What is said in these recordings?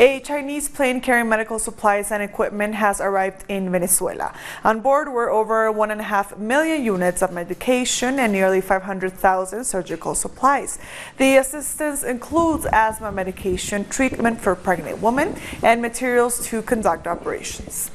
A Chinese plane carrying medical supplies and equipment has arrived in Venezuela. On board were over 1.5 million units of medication and nearly 500,000 surgical supplies. The assistance includes asthma medication, treatment for pregnant women, and materials to conduct operations.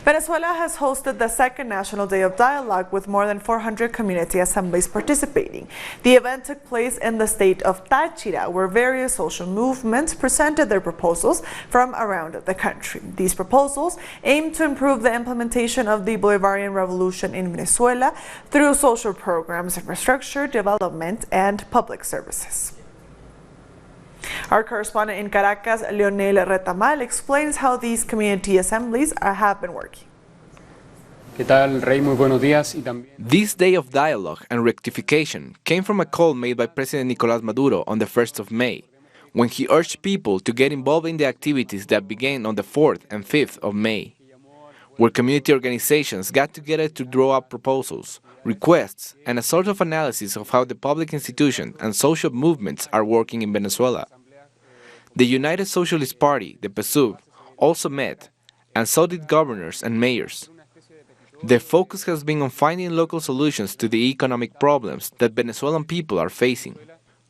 Venezuela has hosted the second National Day of Dialogue with more than 400 community assemblies participating. The event took place in the state of Táchira, where various social movements presented their proposals from around the country. These proposals aim to improve the implementation of the Bolivarian Revolution in Venezuela through social programs, infrastructure, development, and public services. Our correspondent in Caracas, Leonel Retamal, explains how these community assemblies have been working. This day of dialogue and rectification came from a call made by President Nicolás Maduro on the 1st of May, when he urged people to get involved in the activities that began on the 4th and 5th of May, where community organizations got together to draw up proposals, requests, and a sort of analysis of how the public institutions and social movements are working in Venezuela. The United Socialist Party, the PSUV, also met, and so did governors and mayors. The focus has been on finding local solutions to the economic problems that Venezuelan people are facing.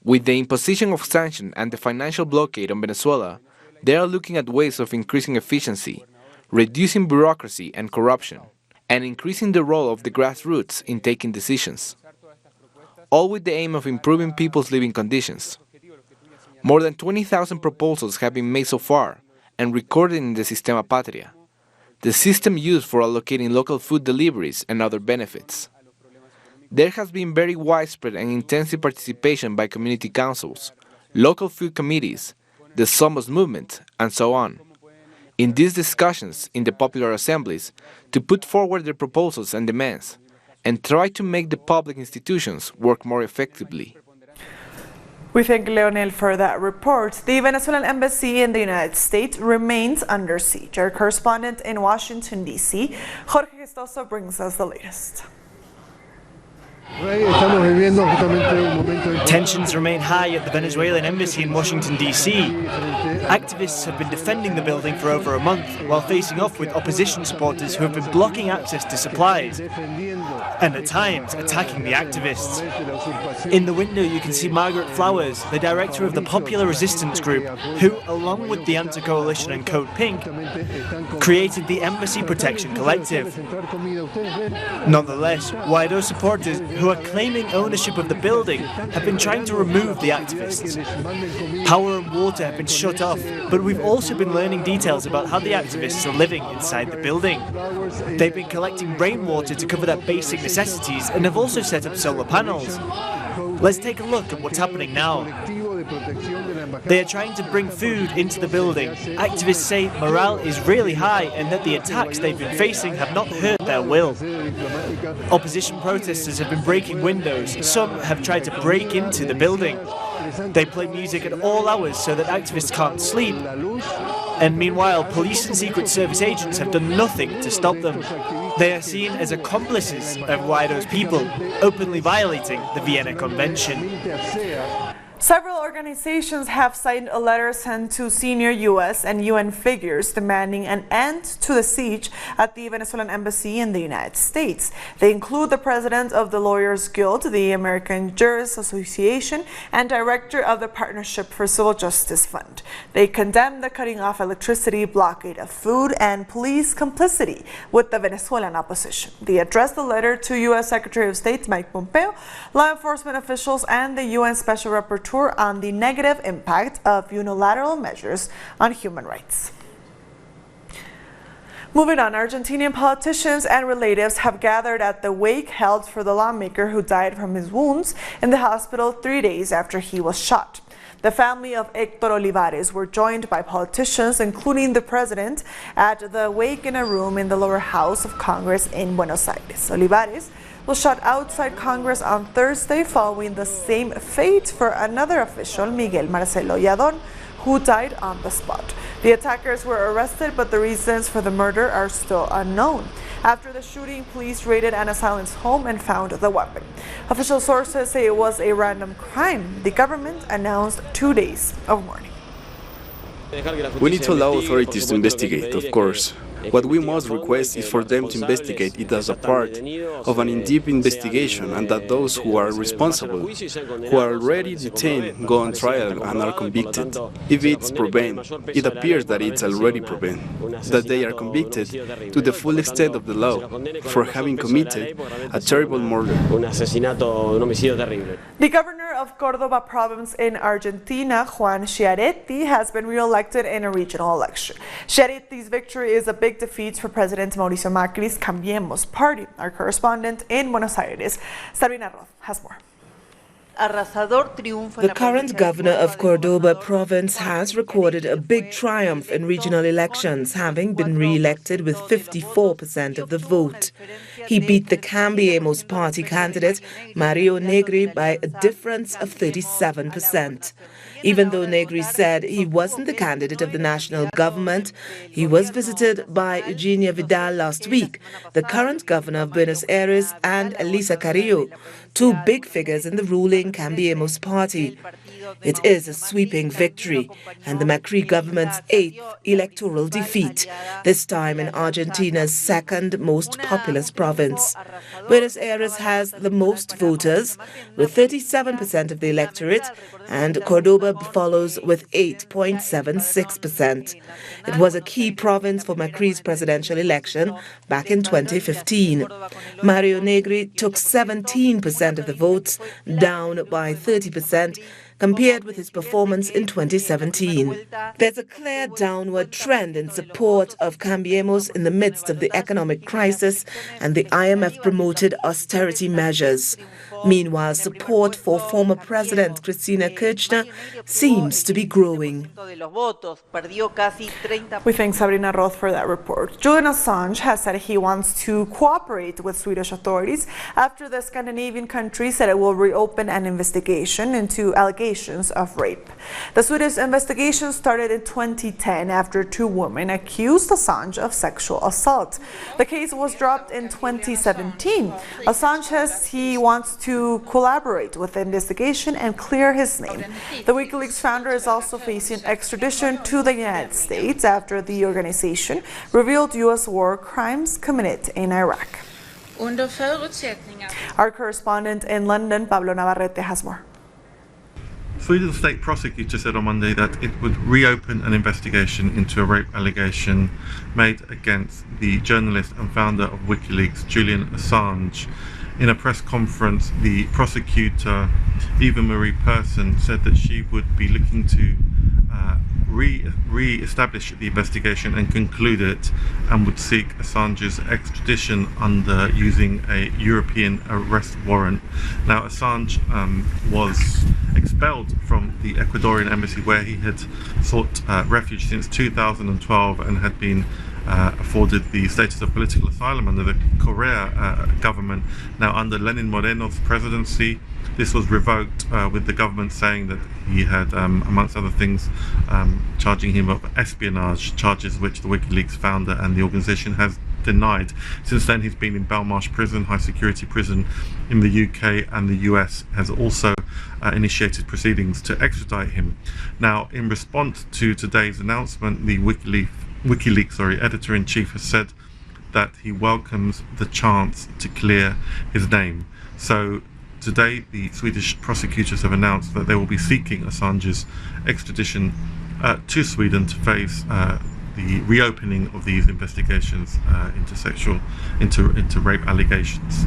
With the imposition of sanctions and the financial blockade on Venezuela, they are looking at ways of increasing efficiency, reducing bureaucracy and corruption, and increasing the role of the grassroots in taking decisions, all with the aim of improving people's living conditions. More than 20,000 proposals have been made so far and recorded in the Sistema Patria, the system used for allocating local food deliveries and other benefits. There has been very widespread and intensive participation by community councils, local food committees, the Somos movement, and so on, in these discussions in the popular assemblies to put forward their proposals and demands and try to make the public institutions work more effectively. We thank Leonel for that report. The Venezuelan embassy in the United States remains under siege. Our correspondent in Washington, D.C., Jorge Gestoso, brings us the latest. Tensions remain high at the Venezuelan embassy in Washington, D.C. Activists have been defending the building for over a month while facing off with opposition supporters who have been blocking access to supplies and at times attacking the activists. In the window you can see Margaret Flowers, the director of the Popular Resistance Group, who, along with the Anti-Coalition and Code Pink, created the Embassy Protection Collective. Nonetheless, Guaido supporters who are claiming ownership of the building have been trying to remove the activists. Power and water have been shut off, but we've also been learning details about how the activists are living inside the building. They've been collecting rainwater to cover their basic necessities and have also set up solar panels. Let's take a look at what's happening now. They are trying to bring food into the building. Activists say morale is really high and that the attacks they've been facing have not hurt their will. Opposition protesters have been breaking windows. Some have tried to break into the building. They play music at all hours so that activists can't sleep. And meanwhile, police and Secret Service agents have done nothing to stop them. They are seen as accomplices of Guaido's people, openly violating the Vienna Convention. Several organizations have signed a letter sent to senior U.S. and UN figures demanding an end to the siege at the Venezuelan embassy in the United States. They include the president of the Lawyers Guild, the American Jurists Association, and director of the Partnership for Civil Justice Fund. They condemn the cutting off electricity, blockade of food, and police complicity with the Venezuelan opposition. They addressed the letter to U.S. Secretary of State Mike Pompeo, law enforcement officials, and the UN Special Rapporteur on the negative impact of unilateral measures on human rights. Moving on, Argentinian politicians and relatives have gathered at the wake held for the lawmaker who died from his wounds in the hospital 3 days after he was shot. The family of Hector Olivares were joined by politicians, including the president, at the wake in a room in the lower house of Congress in Buenos Aires. Olivares was shot outside Congress on Thursday following the same fate for another official, Miguel Marcelo Yadon, who died on the spot. The attackers were arrested, but the reasons for the murder are still unknown. After the shooting, police raided an assailant's home and found the weapon. Official sources say it was a random crime. The government announced 2 days of mourning. We need to allow authorities to investigate, of course. What we must request is for them to investigate it as a part of an in-depth investigation, and that those who are responsible, who are already detained, go on trial and are convicted. If it's proven, it appears that it's already proven, that they are convicted to the full extent of the law for having committed a terrible murder. The governor of Córdoba province in Argentina, Juan Schiaretti, has been re-elected in a regional election. Schiaretti's victory is a big defeat for President Mauricio Macri's Cambiemos party. Our correspondent in Buenos Aires, Sabrina Roth, has more. The current governor of Córdoba province has recorded a big triumph in regional elections, having been re-elected with 54% of the vote. He beat the Cambiemos party candidate, Mario Negri, by a difference of 37%. Even though Negri said he wasn't the candidate of the national government, he was visited by Eugenia Vidal last week, the current governor of Buenos Aires, and Elisa Carrillo, two big figures in the ruling Cambiemos party. It is a sweeping victory and the Macri government's 8th electoral defeat, this time in Argentina's second most populous province. Buenos Aires has the most voters, with 37% of the electorate, and Córdoba follows with 8.76%. It was a key province for Macri's presidential election back in 2015. Mario Negri took 17% of the votes, down by 30%, compared with his performance in 2017. There's a clear downward trend in support of Cambiemos in the midst of the economic crisis and the IMF-promoted austerity measures. Meanwhile, support for former President Cristina Kirchner seems to be growing. We thank Sabrina Roth for that report. Julian Assange has said he wants to cooperate with Swedish authorities after the Scandinavian country said it will reopen an investigation into allegations of rape. The Swedish investigation started in 2010 after two women accused Assange of sexual assault. The case was dropped in 2017. Assange says he wants to collaborate with the investigation and clear his name. The WikiLeaks founder is also facing extradition to the United States after the organization revealed U.S. war crimes committed in Iraq. Our correspondent in London, Pablo Navarrete, has more. Sweden's state prosecutor said on Monday that it would reopen an investigation into a rape allegation made against the journalist and founder of WikiLeaks, Julian Assange. In a press conference, the prosecutor, Eva Marie Persson, said that she would be looking to re-establish the investigation and conclude it, and would seek Assange's extradition under using a European arrest warrant. Now, Assange was expelled from the Ecuadorian embassy, where he had sought refuge since 2012 and had been afforded the status of political asylum under the Correa government. Now, under Lenin Moreno's presidency, this was revoked, with the government saying that he had, amongst other things, charging him of espionage, charges which the WikiLeaks founder and the organisation has denied. Since then, he's been in Belmarsh prison, high security prison in the UK, and the US has also initiated proceedings to extradite him. Now, in response to today's announcement, the WikiLeaks editor-in-chief has said that he welcomes the chance to clear his name. So today, the Swedish prosecutors have announced that they will be seeking Assange's extradition to Sweden to face the reopening of these investigations into rape allegations.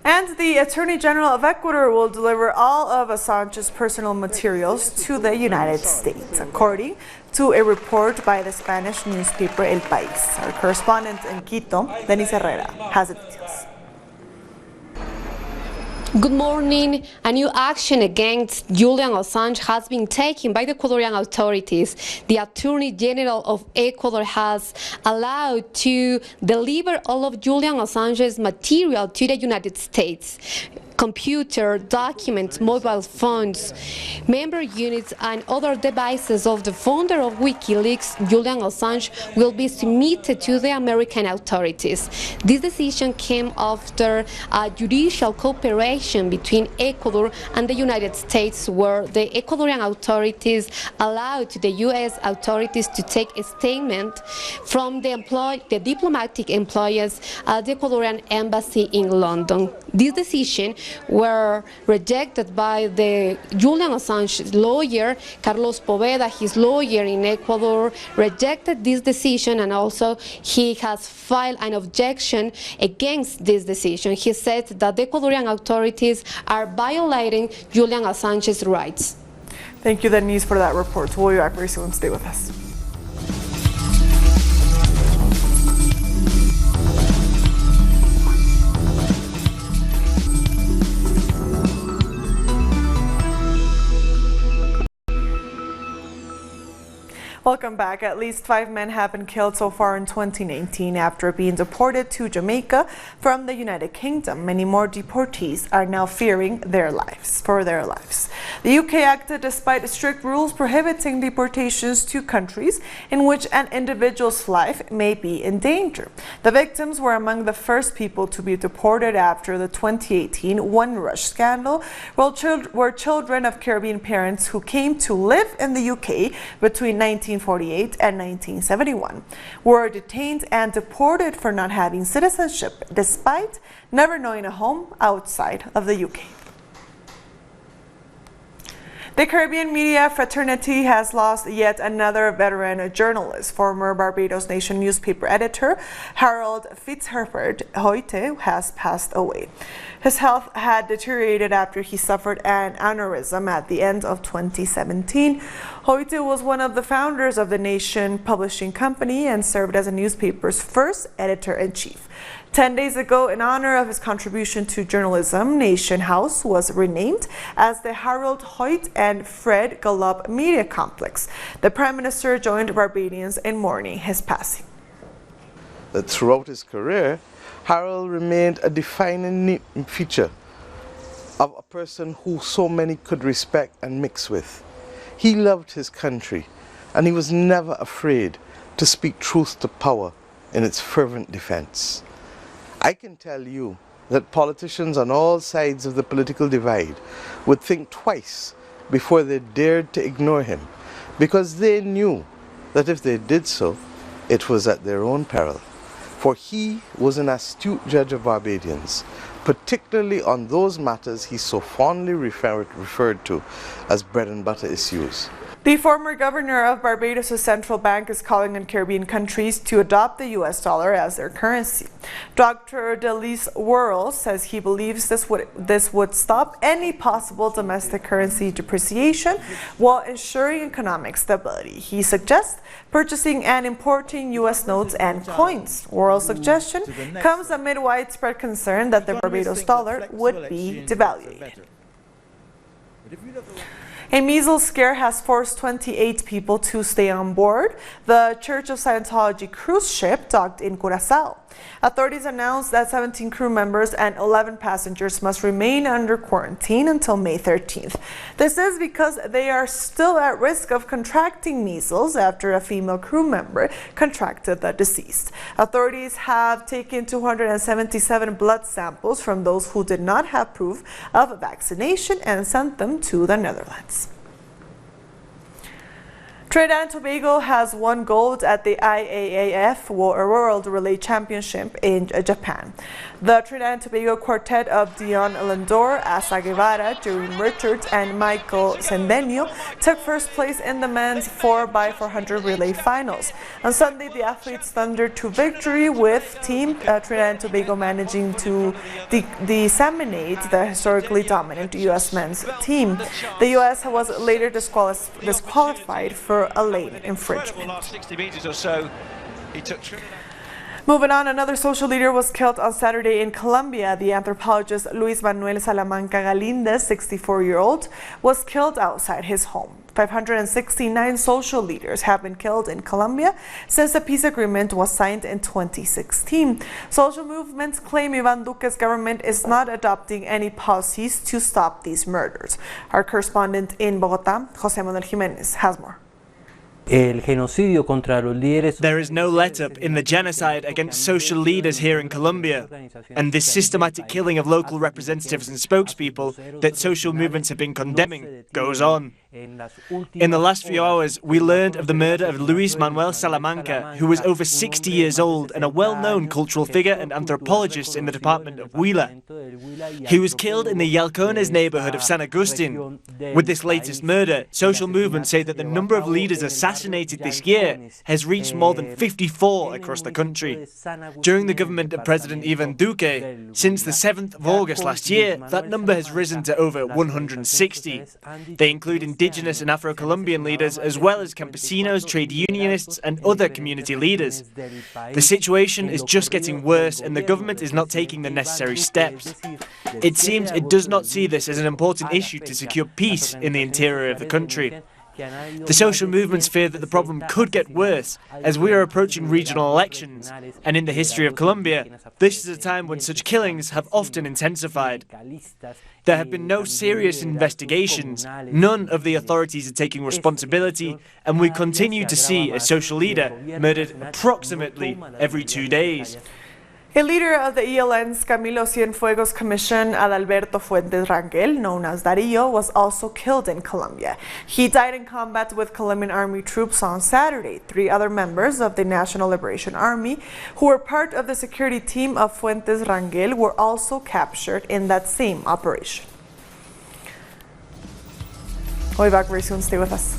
And the Attorney General of Ecuador will deliver all of Assange's personal materials to the United States, according to a report by the Spanish newspaper El País. Our correspondent in Quito, Denise Herrera, has the details. Good morning. A new action against Julian Assange has been taken by the Ecuadorian authorities. The Attorney General of Ecuador has allowed to deliver all of Julian Assange's material to the United States. computer, documents, mobile phones, member units, and other devices of the founder of WikiLeaks, Julian Assange, will be submitted to the American authorities. This decision came after a judicial cooperation between Ecuador and the United States, where the Ecuadorian authorities allowed the U.S. authorities to take a statement from the diplomatic employees at the Ecuadorian embassy in London. This decision were rejected by the Julian Assange's lawyer, Carlos Poveda. His lawyer in Ecuador rejected this decision, and also he has filed an objection against this decision. He said that the Ecuadorian authorities are violating Julian Assange's rights. Thank you, Denise, for that report. We'll be back very soon. Stay with us. Welcome back. At least 5 men have been killed so far in 2019 after being deported to Jamaica from the United Kingdom. Many more deportees are now fearing for their lives. The UK acted despite strict rules prohibiting deportations to countries in which an individual's life may be in danger. The victims were among the first people to be deported after the 2018 One-Rush scandal, where children of Caribbean parents who came to live in the UK between 1948 and 1971 were detained and deported for not having citizenship, despite never knowing a home outside of the UK. The Caribbean media fraternity has lost yet another veteran journalist. Former Barbados Nation newspaper editor Harold Fitzherbert Hoyte has passed away. His health had deteriorated after he suffered an aneurysm at the end of 2017. Hoyte was one of the founders of the Nation publishing company and served as the newspaper's first editor-in-chief. 10 days ago, in honor of his contribution to journalism, Nation House was renamed as the Harold Hoyte and Fred Gallup Media Complex. The Prime Minister joined Barbadians in mourning his passing. Throughout his career, Harold remained a defining feature of a person who so many could respect and mix with. He loved his country, and he was never afraid to speak truth to power in its fervent defense. I can tell you that politicians on all sides of the political divide would think twice before they dared to ignore him, because they knew that if they did so, it was at their own peril. For he was an astute judge of Barbadians, particularly on those matters he so fondly referred to as bread and butter issues. The former governor of Barbados' central bank is calling on Caribbean countries to adopt the US dollar as their currency. Dr. Delise Worrell says he believes this would stop any possible domestic currency depreciation while ensuring economic stability. He suggests purchasing and importing US notes and coins. Worrell's suggestion comes amid widespread concern that the Barbados dollar would be devalued. A measles scare has forced 28 people to stay on board the Church of Scientology cruise ship docked in Curaçao. Authorities announced that 17 crew members and 11 passengers must remain under quarantine until May 13th. This is because they are still at risk of contracting measles after a female crew member contracted the disease. Authorities have taken 277 blood samples from those who did not have proof of vaccination and sent them to the Netherlands. Trinidad and Tobago has won gold at the IAAF World Relay Championship in Japan. The Trinidad and Tobago quartet of Dion Lindor, Asa Guevara, Jeremy Richards, and Michael Sendenio took first place in the men's 4x400 relay finals. On Sunday, the athletes thundered to victory, with Team Trinidad and Tobago managing to disseminate the historically dominant U.S. men's team. The U.S. was later disqualified for a lane infringement. Moving on, another social leader was killed on Saturday in Colombia. The anthropologist Luis Manuel Salamanca Galindez, 64-year-old, was killed outside his home. 569 social leaders have been killed in Colombia since the peace agreement was signed in 2016. Social movements claim Iván Duque's government is not adopting any policies to stop these murders. Our correspondent in Bogotá, José Manuel Jiménez, has more. There is no let-up in the genocide against social leaders here in Colombia, and this systematic killing of local representatives and spokespeople that social movements have been condemning goes on. In the last few hours, we learned of the murder of Luis Manuel Salamanca, who was over 60 years old and a well-known cultural figure and anthropologist in the department of Huila. He was killed in the Yalcones neighborhood of San Agustin. With this latest murder, social movements say that the number of leaders assassinated this year has reached more than 54 across the country. During the government of President Iván Duque, since the 7th of August last year, that number has risen to over 160. They include indigenous and Afro-Colombian leaders, as well as campesinos, trade unionists, and other community leaders. The situation is just getting worse, and the government is not taking the necessary steps. It seems it does not see this as an important issue to secure peace in the interior of the country. The social movements fear that the problem could get worse as we are approaching regional elections, and in the history of Colombia, this is a time when such killings have often intensified. There have been no serious investigations, none of the authorities are taking responsibility, and we continue to see a social leader murdered approximately every 2 days. A leader of the ELN's Camilo Cienfuegos Commission, Adalberto Fuentes Rangel, known as Darío, was also killed in Colombia. He died in combat with Colombian army troops on Saturday. 3 other members of the National Liberation Army, who were part of the security team of Fuentes Rangel, were also captured in that same operation. We'll be back very soon. Stay with us.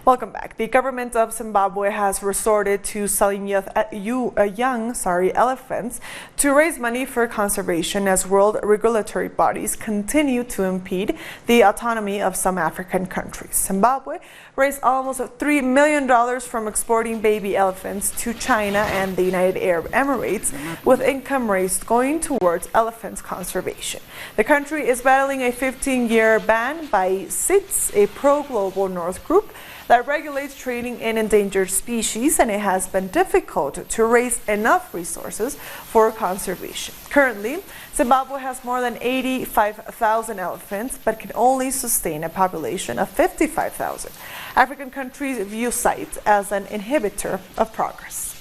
Welcome back. The government of Zimbabwe has resorted to selling young elephants to raise money for conservation as world regulatory bodies continue to impede the autonomy of some African countries. Zimbabwe raised almost $3 million from exporting baby elephants to China and the United Arab Emirates, with income raised going towards elephant conservation. The country is battling a 15-year ban by CITES, a pro-global North group that regulates trading in endangered species, and it has been difficult to raise enough resources for conservation. Currently, Zimbabwe has more than 85,000 elephants, but can only sustain a population of 55,000. African countries view CITES as an inhibitor of progress.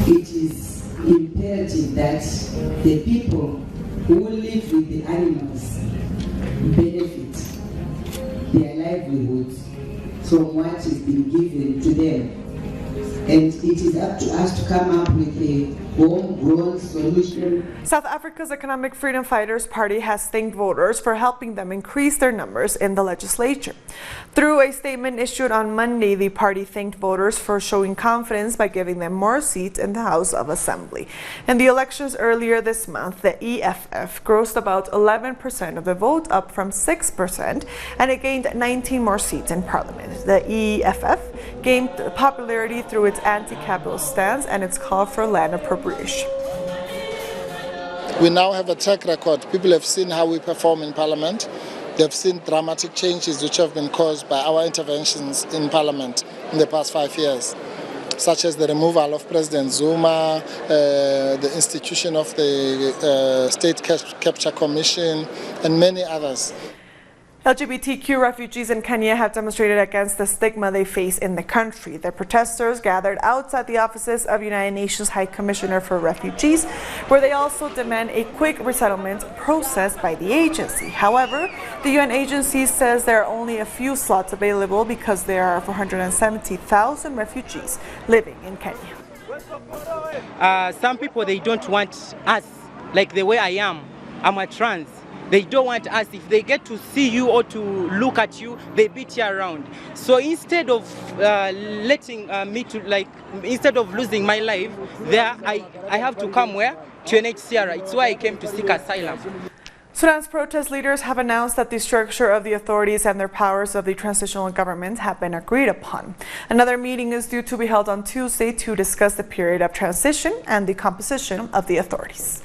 It is imperative that the people who live with the animals benefit their livelihoods from what is being given to them. And it is up to us to come up with a homegrown solution. South Africa's Economic Freedom Fighters Party has thanked voters for helping them increase their numbers in the legislature. Through a statement issued on Monday, the party thanked voters for showing confidence by giving them more seats in the House of Assembly. In the elections earlier this month, the EFF grossed about 11% of the vote, up from 6%, and it gained 19 more seats in parliament. The EFF gained popularity through its anti-capitalist stance and its call for land appropriation. We now have a track record. People have seen how we perform in Parliament. They've seen dramatic changes which have been caused by our interventions in Parliament in the past 5 years, such as the removal of President Zuma, the institution of the State Capture Commission, and many others. LGBTQ refugees in Kenya have demonstrated against the stigma they face in the country. The protesters gathered outside the offices of United Nations High Commissioner for Refugees, where they also demand a quick resettlement process by the agency. However, the UN agency says there are only a few slots available because there are 470,000 refugees living in Kenya. Some people, they don't want us, like the way I am. I'm a trans. They don't want us. If they get to see you or to look at you, they beat you around. So instead of letting me to, like, instead of losing my life there, I have to come where? UNHCR. It's why I came to seek asylum. Sudan's protest leaders have announced that the structure of the authorities and their powers of the transitional government have been agreed upon. Another meeting is due to be held on Tuesday to discuss the period of transition and the composition of the authorities.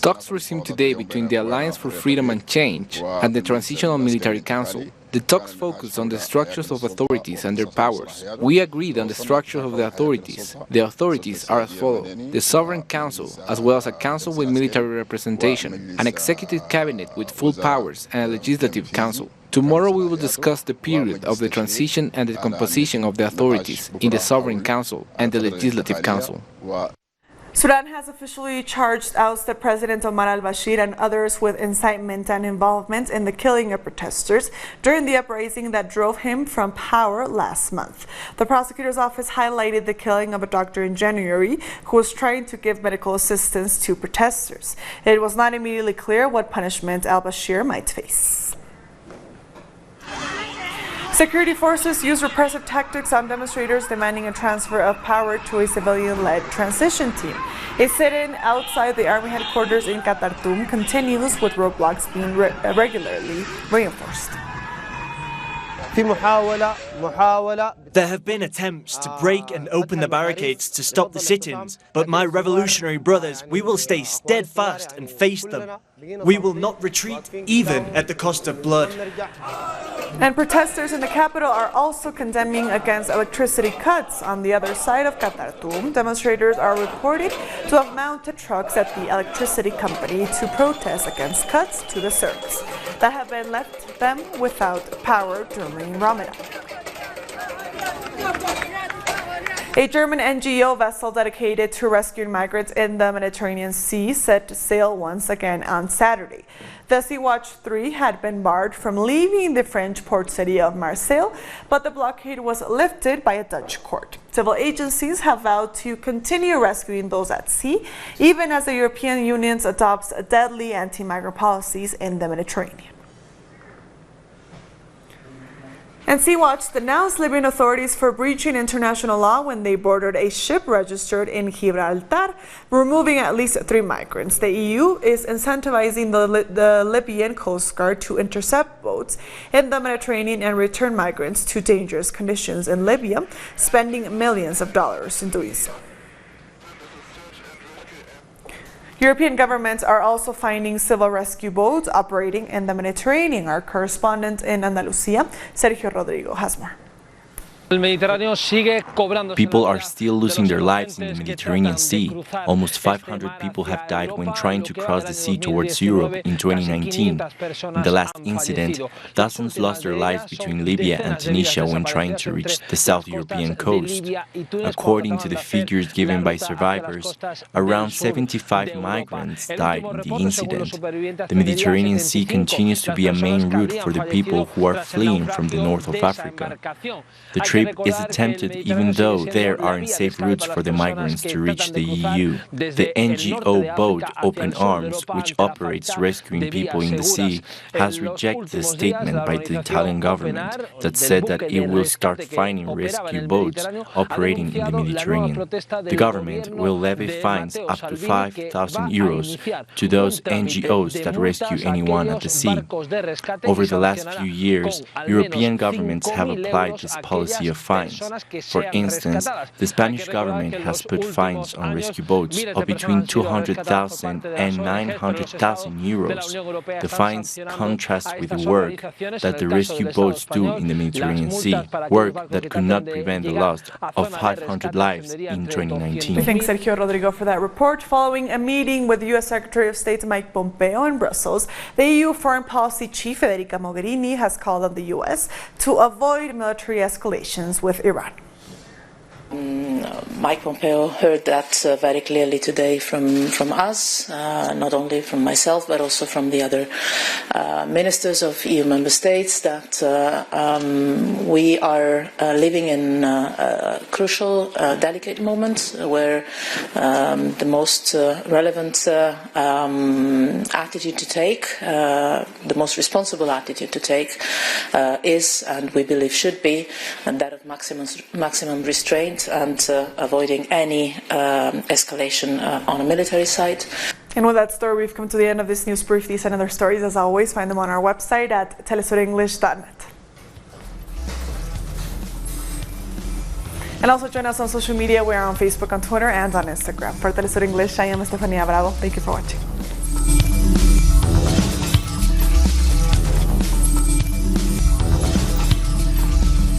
Talks resumed today between the Alliance for Freedom and Change and the Transitional Military Council. The talks focused on the structures of authorities and their powers. We agreed on the structure of the authorities. The authorities are as follows: the Sovereign Council, as well as a council with military representation, an executive cabinet with full powers, and a legislative council. Tomorrow we will discuss the period of the transition and the composition of the authorities in the Sovereign Council and the Legislative Council. Sudan has officially charged ousted President Omar Al-Bashir and others with incitement and involvement in the killing of protesters during the uprising that drove him from power last month. The prosecutor's office highlighted the killing of a doctor in January who was trying to give medical assistance to protesters. It was not immediately clear what punishment Al-Bashir might face. Security forces used repressive tactics on demonstrators demanding a transfer of power to a civilian-led transition team. A sit-in outside the army headquarters in Khartoum continues, with roadblocks being regularly reinforced. There have been attempts to break and open the barricades to stop the sit-ins, but my revolutionary brothers, we will stay steadfast and face them. We will not retreat, even at the cost of blood. And protesters in the capital are also condemning against electricity cuts. On the other side of Khartoum, demonstrators are reported to have mounted trucks at the electricity company to protest against cuts to the service that have been left them without power during Ramadan. A German NGO vessel dedicated to rescuing migrants in the Mediterranean Sea set to sail once again on Saturday. The Sea-Watch 3 had been barred from leaving the French port city of Marseille, but the blockade was lifted by a Dutch court. Civil agencies have vowed to continue rescuing those at sea, even as the European Union adopts deadly anti-migrant policies in the Mediterranean. And Sea-Watch denounced Libyan authorities for breaching international law when they boarded a ship registered in Gibraltar, removing at least 3 migrants. The EU is incentivizing the Libyan Coast Guard to intercept boats in the Mediterranean and return migrants to dangerous conditions in Libya, spending millions of dollars in doing so. European governments are also finding civil rescue boats operating in the Mediterranean. Our correspondent in Andalusia, Sergio Rodrigo, has more. People are still losing their lives in the Mediterranean Sea. Almost 500 people have died when trying to cross the sea towards Europe in 2019. In the last incident, dozens lost their lives between Libya and Tunisia when trying to reach the South European coast. According to the figures given by survivors, around 75 migrants died in the incident. The Mediterranean Sea continues to be a main route for the people who are fleeing from the north of Africa. The trip is attempted even though there are unsafe routes for the migrants to reach the EU. The NGO boat Open Arms, which operates rescuing people in the sea, has rejected a statement by the Italian government that said that it will start finding rescue boats operating in the Mediterranean. The government will levy fines up to 5,000 euros to those NGOs that rescue anyone at the sea. Over the last few years, European governments have applied this policy of fines. For instance, the Spanish government has put fines on rescue boats of between 200,000 and 900,000 euros. The fines contrast with the work that the rescue boats do in the Mediterranean Sea, work that could not prevent the loss of 500 lives in 2019. We thank Sergio Rodrigo for that report. Following a meeting with U.S. Secretary of State Mike Pompeo in Brussels, the EU Foreign Policy Chief Federica Mogherini has called on the U.S. to avoid military escalations with Iran. Mike Pompeo heard that very clearly today from us, not only from myself but also from the other ministers of EU member states, that we are living in a crucial, delicate moment where the most relevant attitude to take, the most responsible attitude to take is, and we believe should be, that of maximum restraint restraint and avoiding any escalation on a military side. And with that story, we've come to the end of this news brief. These and other stories, as always, find them on our website at telesurenglish.net. And also join us on social media. We are on Facebook, on Twitter, and on Instagram. For Telesur English, I am Estefania Bravo. Thank you for watching.